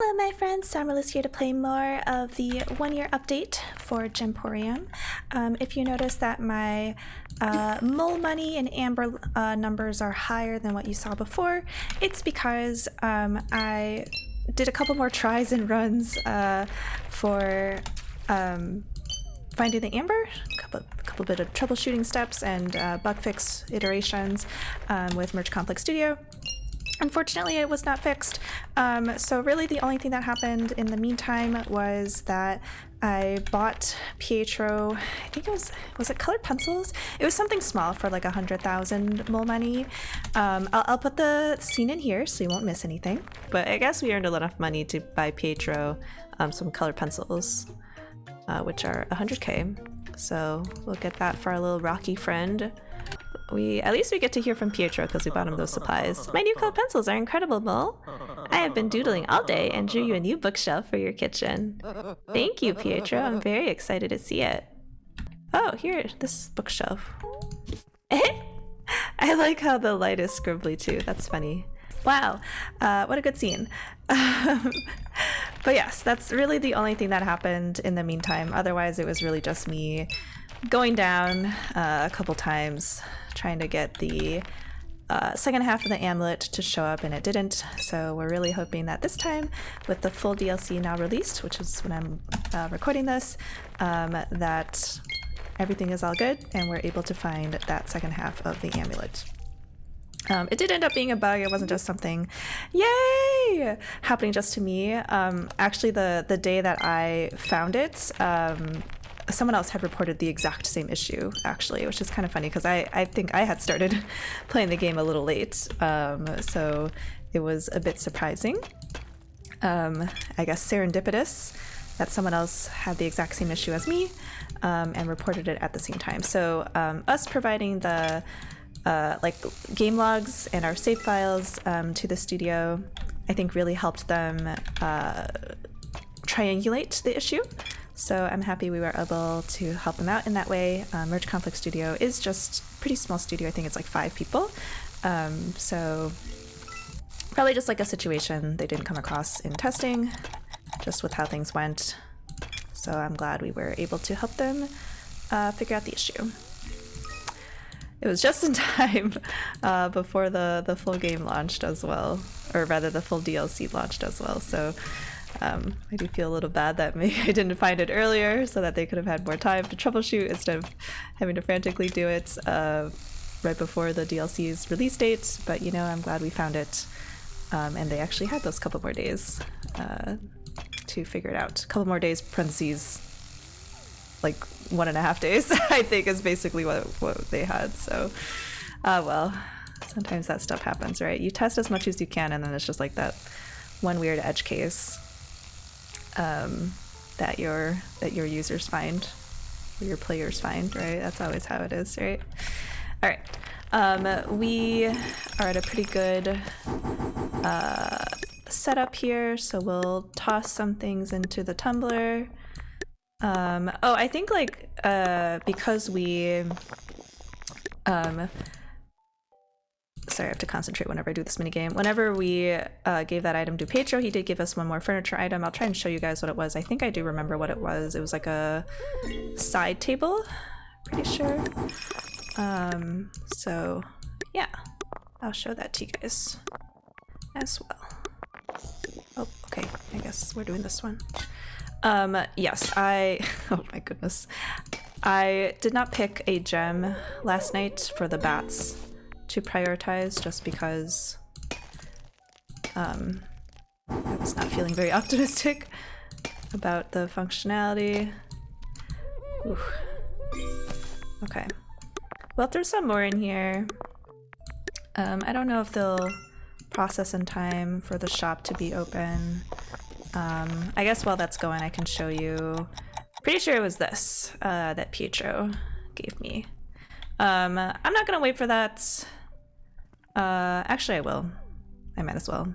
Hello my friends, SAmaryllis here to play more of the 1-year update for Gemporium. If you notice that my mole money and amber numbers are higher than what you saw before, it's because I did a couple more tries and runs for finding the amber, a couple bit of troubleshooting steps and bug fix iterations with Merge Complex Studio. Unfortunately, it was not fixed, so really the only thing that happened in the meantime was that I bought Pietro, I think was it colored pencils? It was something small for like 100,000 mole money. I'll put the scene in here so you won't miss anything, but I guess we earned enough money to buy Pietro some colored pencils, which are 100k, so we'll get that for our little rocky friend. At least we get to hear from Pietro because we bought him those supplies. My new colored pencils are incredible, Mole. I have been doodling all day and drew you a new bookshelf for your kitchen. Thank you, Pietro. I'm very excited to see it. Oh, here, this bookshelf. I like how the light is scribbly too. That's funny. Wow, what a good scene. But yes, that's really the only thing that happened in the meantime. Otherwise, it was really just me going down a couple times trying to get the second half of the amulet to show up, and it didn't, so we're really hoping that this time, with the full DLC now released, which is when I'm recording this, that everything is all good and we're able to find that second half of the amulet. It did end up being a bug. It wasn't just something, yay, happening just to me. Actually, the day that I found it, someone else had reported the exact same issue, actually, which is kind of funny because I think I had started playing the game a little late, so it was a bit surprising. I guess serendipitous that someone else had the exact same issue as me and reported it at the same time. So us providing the like game logs and our save files to the studio, I think really helped them triangulate the issue. So I'm happy we were able to help them out in that way. Merge Complex Studio is just a pretty small studio. I think it's like 5 people. So probably just like a situation they didn't come across in testing, just with how things went. So I'm glad we were able to help them figure out the issue. It was just in time before the full game launched as well, or rather the full DLC launched as well. So I do feel a little bad that maybe I didn't find it earlier so that they could have had more time to troubleshoot instead of having to frantically do it right before the DLC's release date. But you know, I'm glad we found it, and they actually had those couple more days to figure it out. A couple more days, parentheses, like 1.5 days, I think is basically what they had. So, well, sometimes that stuff happens, right? You test as much as you can, and then it's just like that one weird edge case that your users find, or your players find, right? That's always how it is, right? All right, we are at a pretty good setup here, so we'll toss some things into the tumbler. Oh, I think like because we sorry, I have to concentrate whenever I do this minigame. Whenever we gave that item to Pietro, he did give us one more furniture item. I'll try and show you guys what it was. I think I do remember what it was. It was like a side table, pretty sure. So yeah, I'll show that to you guys as well. Oh, okay, I guess we're doing this one. Yes, oh my goodness. I did not pick a gem last night for the bats to prioritize just because I was not feeling very optimistic about the functionality. Ooh. Okay, we'll throw some more in here. I don't know if they'll process in time for the shop to be open. I guess while that's going, I can show you. Pretty sure it was this that Pietro gave me. I'm not gonna wait for that. Actually, I will. I might as well.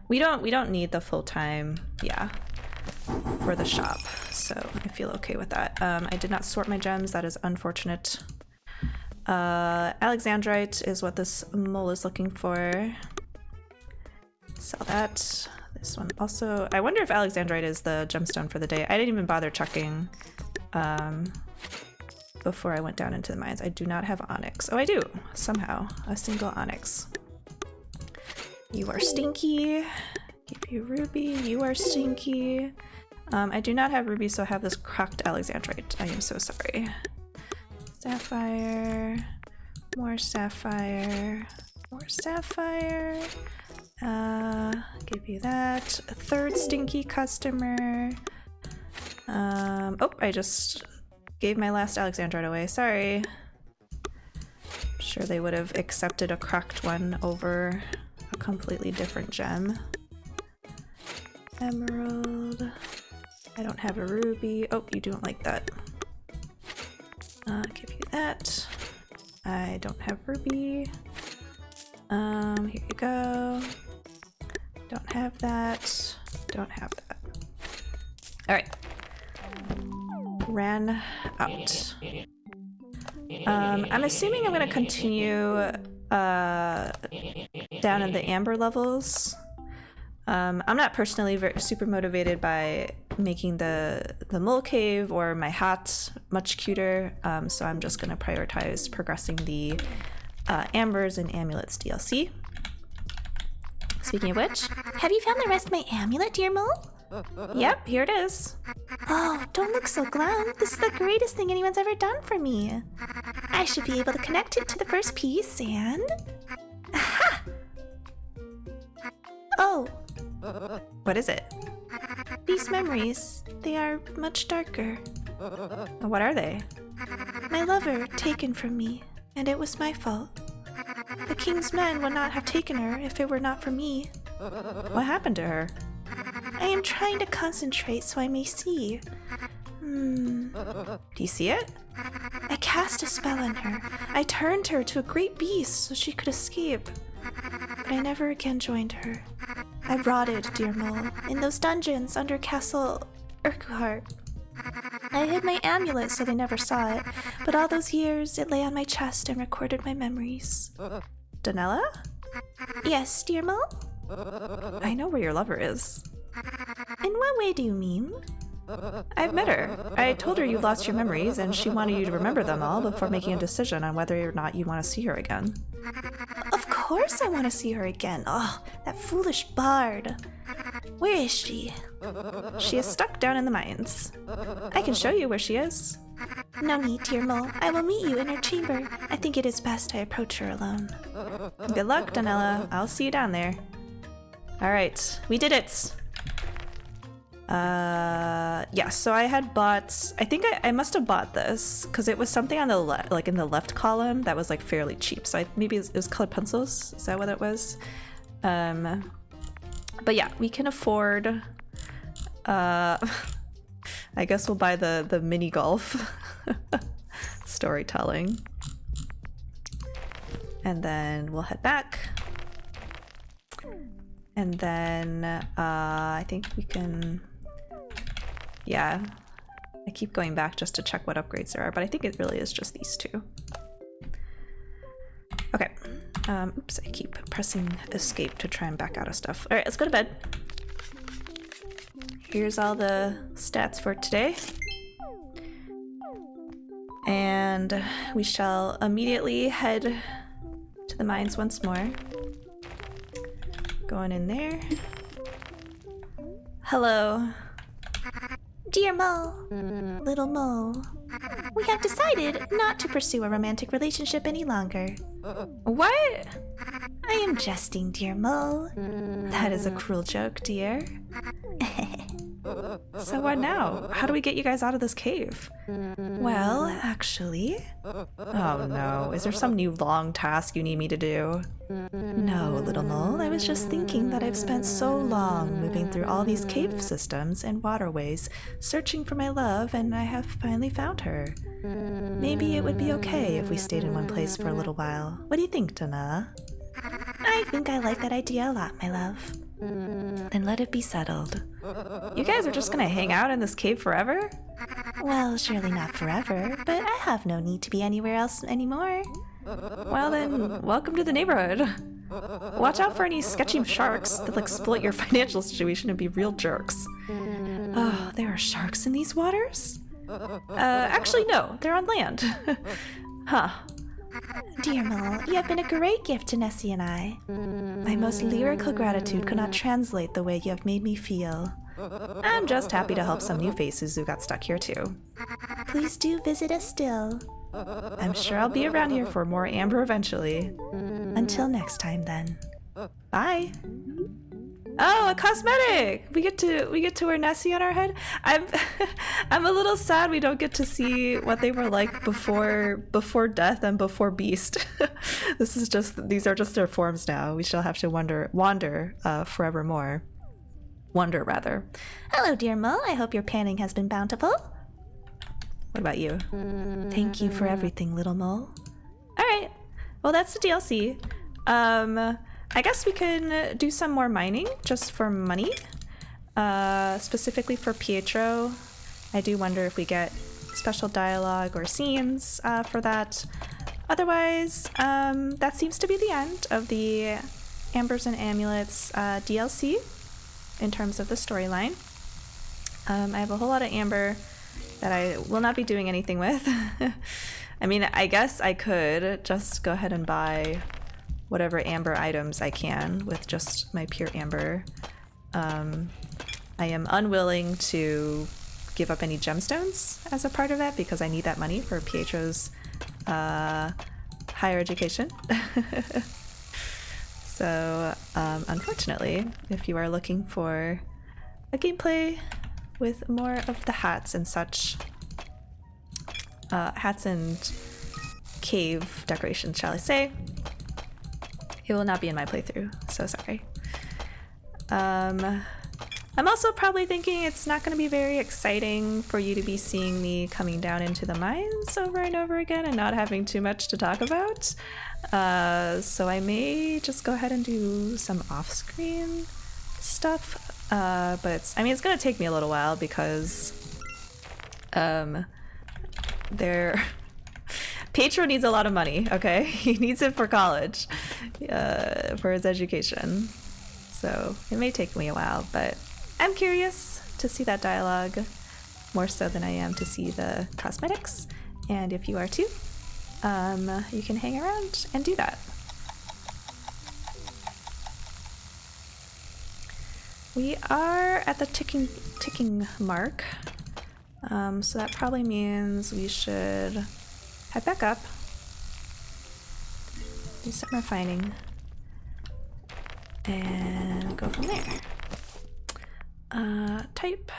We don't need the full time, yeah, for the shop, so I feel okay with that. I did not sort my gems. That is unfortunate. Alexandrite is what this mole is looking for. Sell that. this one. Also, I wonder if Alexandrite is the gemstone for the day. I didn't even bother checking before I went down into the mines. I do not have onyx. Oh, I do, somehow. A single onyx. You are stinky. Give you ruby. You are stinky. I do not have ruby, so I have this cracked Alexandrite. I am so sorry. Sapphire. More sapphire. More sapphire. Give you that. A third stinky customer. Oh, I just gave my last Alexandrite away. Sorry. I'm sure they would have accepted a cracked one over a completely different gem. Emerald. I don't have a ruby. Oh, you don't like that. Give you that. I don't have ruby. Here you go. Don't have that. Don't have that. Alright. Ran out. I'm assuming I'm gonna continue down in the amber levels. I'm not personally super motivated by making the mole cave or my hat much cuter, so I'm just gonna prioritize progressing the ambers and amulets DLC. Speaking of which, have you found the rest of my amulet, dear mole? Yep, here it is. Oh, don't look so glum. This is the greatest thing anyone's ever done for me. I should be able to connect it to the first piece and... Aha! Oh. What is it? These memories, they are much darker. What are they? My lover taken from me, and it was my fault. The king's men would not have taken her if it were not for me. What happened to her? I am trying to concentrate so I may see. Do you see it? I cast a spell on her. I turned her to a great beast so she could escape. But I never again joined her. I rotted, dear mole, in those dungeons under Castle Urquhart. I hid my amulet so they never saw it, but all those years it lay on my chest and recorded my memories. Donella? Yes, dear mole? I know where your lover is. In what way do you mean? I've met her. I told her you lost your memories and she wanted you to remember them all before making a decision on whether or not you want to see her again. Of course I want to see her again. Oh, that foolish bard. Where is she? She is stuck down in the mines. I can show you where she is. No need, dear mole. I will meet you in her chamber. I think it is best I approach her alone. Good luck, Donella. I'll see you down there. Alright, we did it! Yeah, so I had bought... I think I must have bought this, because it was something on the left, like in the left column, that was like fairly cheap. So maybe it was colored pencils? Is that what it was? But yeah, we can afford... I guess we'll buy the mini golf storytelling. And then we'll head back. And then I think we can, yeah, I keep going back just to check what upgrades there are, but I think it really is just these two. Okay, oops, I keep pressing escape to try and back out of stuff. All right, let's go to bed. Here's all the stats for today. And we shall immediately head to the mines once more. Going in there. Hello. Dear Mo, little Mo, we have decided not to pursue a romantic relationship any longer. What? I am jesting, dear Mo. That is a cruel joke, dear. So what now? How do we get you guys out of this cave? Well, actually... Oh no, is there some new long task you need me to do? No, little mole, I was just thinking that I've spent so long moving through all these cave systems and waterways, searching for my love, and I have finally found her. Maybe it would be okay if we stayed in one place for a little while. What do you think, Dana? I think I like that idea a lot, my love. Then let it be settled. You guys are just gonna hang out in this cave forever? Well, surely not forever, but I have no need to be anywhere else anymore. Well then, welcome to the neighborhood. Watch out for any sketchy sharks that'll exploit your financial situation and be real jerks. Oh, there are sharks in these waters? Actually, no, they're on land. Huh. Dear Mole, you have been a great gift to Nessie and I. My most lyrical gratitude could not translate the way you have made me feel. I'm just happy to help some new faces who got stuck here too. Please do visit us still. I'm sure I'll be around here for more amber eventually. Until next time then. Bye. Oh, a cosmetic! We get to wear Nessie on our head. I'm a little sad we don't get to see what they were like before death and before beast. These are just their forms now. We shall have to wander forevermore. Wonder rather. Hello, dear Mole. I hope your panning has been bountiful. What about you? Thank you for everything, little mole. All right. Well, that's the DLC. I guess we can do some more mining just for money, specifically for Pietro. I do wonder if we get special dialogue or scenes for that. Otherwise, that seems to be the end of the Ambers and Amulets DLC in terms of the storyline. I have a whole lot of amber that I will not be doing anything with. I mean, I guess I could just go ahead and buy whatever amber items I can with just my pure amber. I am unwilling to give up any gemstones as a part of that because I need that money for Pietro's higher education. So unfortunately, if you are looking for a gameplay with more of the hats and such, hats and cave decorations, shall I say, it will not be in my playthrough, so sorry. I'm also probably thinking it's not going to be very exciting for you to be seeing me coming down into the mines over and over again and not having too much to talk about. So I may just go ahead and do some off-screen stuff. But it's going to take me a little while because Pietro needs a lot of money, okay? He needs it for college, for his education. So it may take me a while, but I'm curious to see that dialogue more so than I am to see the cosmetics. And if you are too, you can hang around and do that. We are at the ticking mark, so that probably means we should head back up, do some refining, and go from there. Type.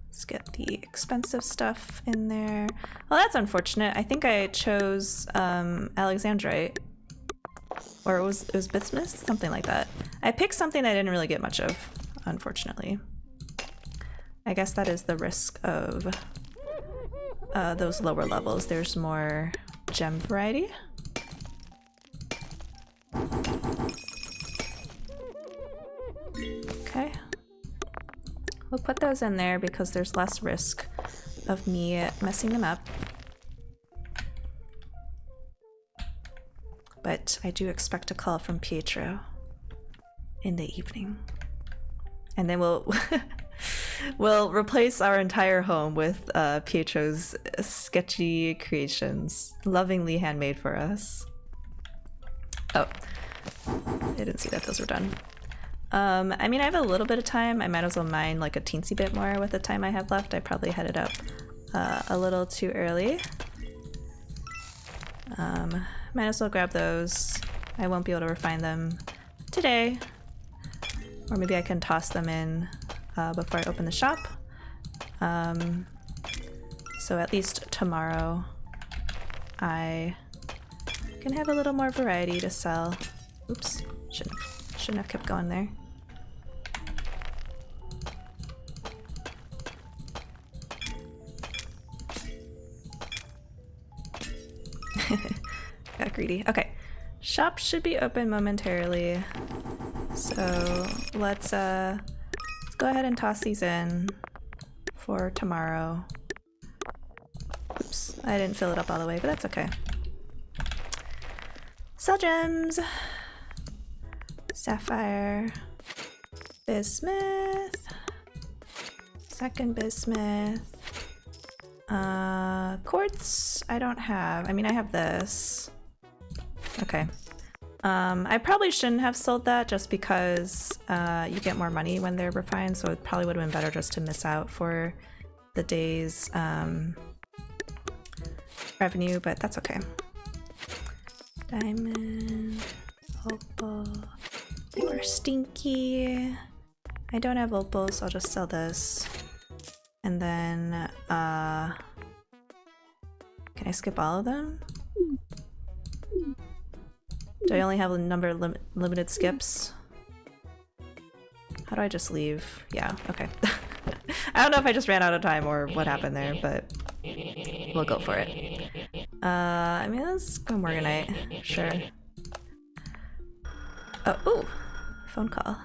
Let's get the expensive stuff in there. Well, that's unfortunate. I think I chose Alexandrite, or it was bismuth, something like that. I picked something I didn't really get much of, unfortunately. I guess that is the risk of those lower levels. There's more gem variety. Okay. We'll put those in there because there's less risk of me messing them up. But I do expect a call from Pietro in the evening. And then we'll we'll replace our entire home with Pietro's sketchy creations, lovingly handmade for us. Oh, I didn't see that those were done. I mean, I have a little bit of time. I might as well mine like a teensy bit more with the time I have left. I probably headed up a little too early. Might as well grab those. I won't be able to refine them today. Or maybe I can toss them in before I open the shop. So at least tomorrow I can have a little more variety to sell. Oops, shouldn't have kept going there. Got greedy. Okay, shop should be open momentarily. So let's go ahead and toss these in for tomorrow. Oops, I didn't fill it up all the way, but that's okay. Sell gems! Sapphire, bismuth, second bismuth, quartz. I don't have. I mean, I have this. Okay. I probably shouldn't have sold that just because you get more money when they're refined, so it probably would have been better just to miss out for the day's revenue, but that's okay. Diamond, opal, or stinky. I don't have opal, so I'll just sell this. And then, can I skip all of them? Do I only have a number of limited skips? How do I just leave? Yeah, okay. I don't know if I just ran out of time or what happened there, but we'll go for it. I mean, let's go Morganite. Sure. Oh, ooh! Phone call.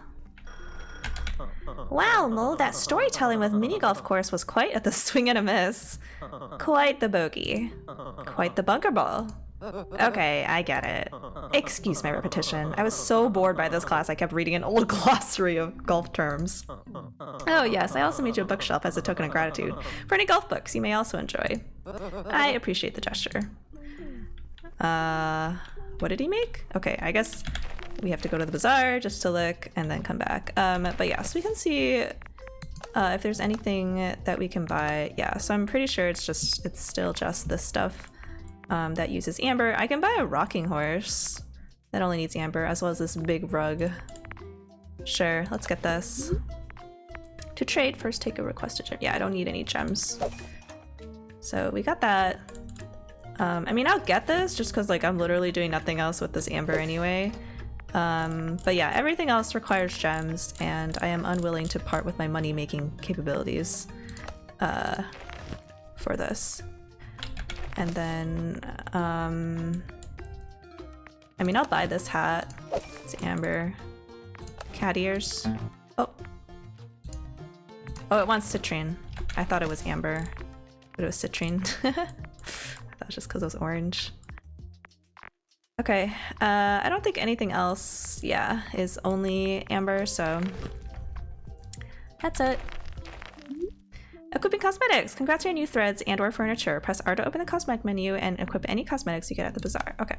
Wow, Mo, that storytelling with mini golf course was quite at the swing and a miss. Quite the bogey. Quite the bunker ball. Okay, I get it. Excuse my repetition. I was so bored by this class I kept reading an old glossary of golf terms. Oh yes, I also made you a bookshelf as a token of gratitude for any golf books you may also enjoy. I appreciate the gesture. What did he make? Okay, I guess we have to go to the bazaar just to look and then come back. But yes, we can see if there's anything that we can buy. Yeah, so I'm pretty sure it's still just this stuff that uses amber. I can buy a rocking horse that only needs amber, as well as this big rug. Sure, let's get this. To trade, first take a requested gem. Yeah, I don't need any gems. So we got that. I mean, I'll get this just because like I'm literally doing nothing else with this amber anyway. But yeah, everything else requires gems, and I am unwilling to part with my money-making capabilities for this. And then, I mean, I'll buy this hat. It's amber. Cat ears. Oh. Oh, it wants citrine. I thought it was amber, but it was citrine. I thought it was just because it was orange. Okay, I don't think anything else, yeah, is only amber, so that's it. Equipping cosmetics! Congrats on your new threads and or furniture. Press R to open the cosmetic menu and equip any cosmetics you get at the bazaar. Okay,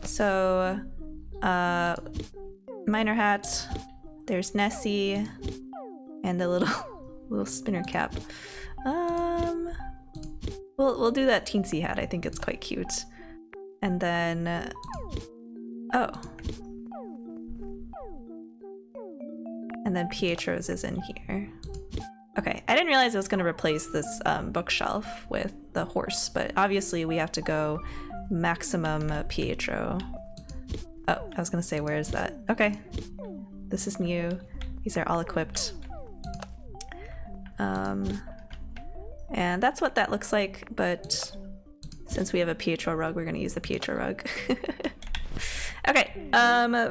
so miner hat, there's Nessie, and the little spinner cap. We'll do that teensy hat. I think it's quite cute. And then oh, and then Pietro's is in here. Okay, I didn't realize I was going to replace this bookshelf with the horse, but obviously we have to go maximum Pietro. Oh, I was going to say, where is that? Okay, this is new. These are all equipped. And that's what that looks like, but since we have a Pietro rug, we're going to use the Pietro rug. Okay,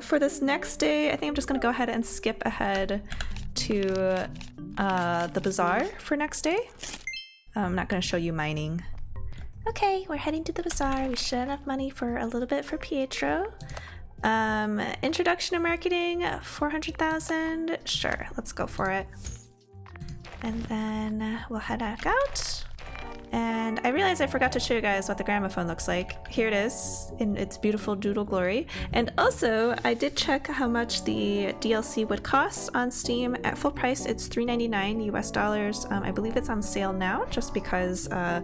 for this next day, I think I'm just going to go ahead and skip ahead to the bazaar for next day. I'm not going to show you mining. Okay, we're heading to the bazaar. We should have money for a little bit for Pietro. Introduction to marketing, 400,000. Sure, let's go for it. And then we'll head back out. And I realized I forgot to show you guys what the gramophone looks like. Here it is in its beautiful doodle glory. And also, I did check how much the DLC would cost on Steam. At full price, it's $3.99 US dollars. I believe it's on sale now just because the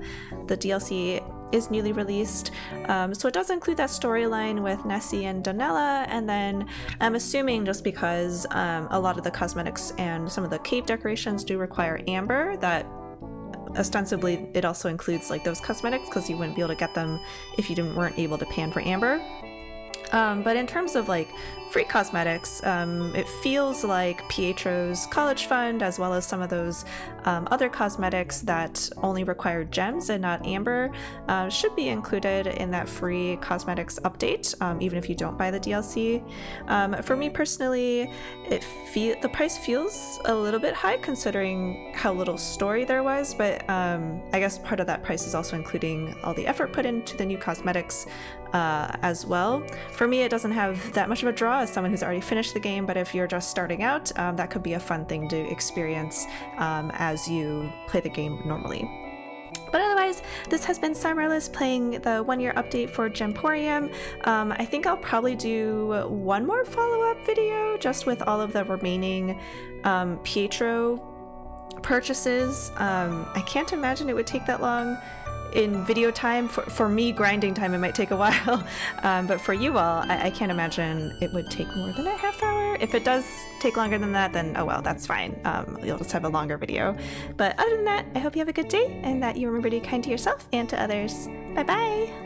DLC is newly released. So it does include that storyline with Nessie and Donella, and then I'm assuming just because a lot of the cosmetics and some of the cave decorations do require amber, that ostensibly it also includes like those cosmetics because you wouldn't be able to get them if you weren't able to pan for amber. But in terms of like free cosmetics, it feels like Pietro's college fund, as well as some of those other cosmetics that only require gems and not amber, should be included in that free cosmetics update, even if you don't buy the DLC. For me personally, the price feels a little bit high considering how little story there was, but I guess part of that price is also including all the effort put into the new cosmetics. as well. For me, it doesn't have that much of a draw as someone who's already finished the game, but if you're just starting out, that could be a fun thing to experience as you play the game normally. But otherwise, this has been SAmaryllis playing the 1-year update for Gemporium. I think I'll probably do one more follow-up video just with all of the remaining Pietro purchases. I can't imagine it would take that long in video time. For me, grinding time, it might take a while. But for you all, I can't imagine it would take more than a half hour. If it does take longer than that, then oh well, that's fine. You'll just have a longer video. But other than that, I hope you have a good day and that you remember to be kind to yourself and to others. Bye bye!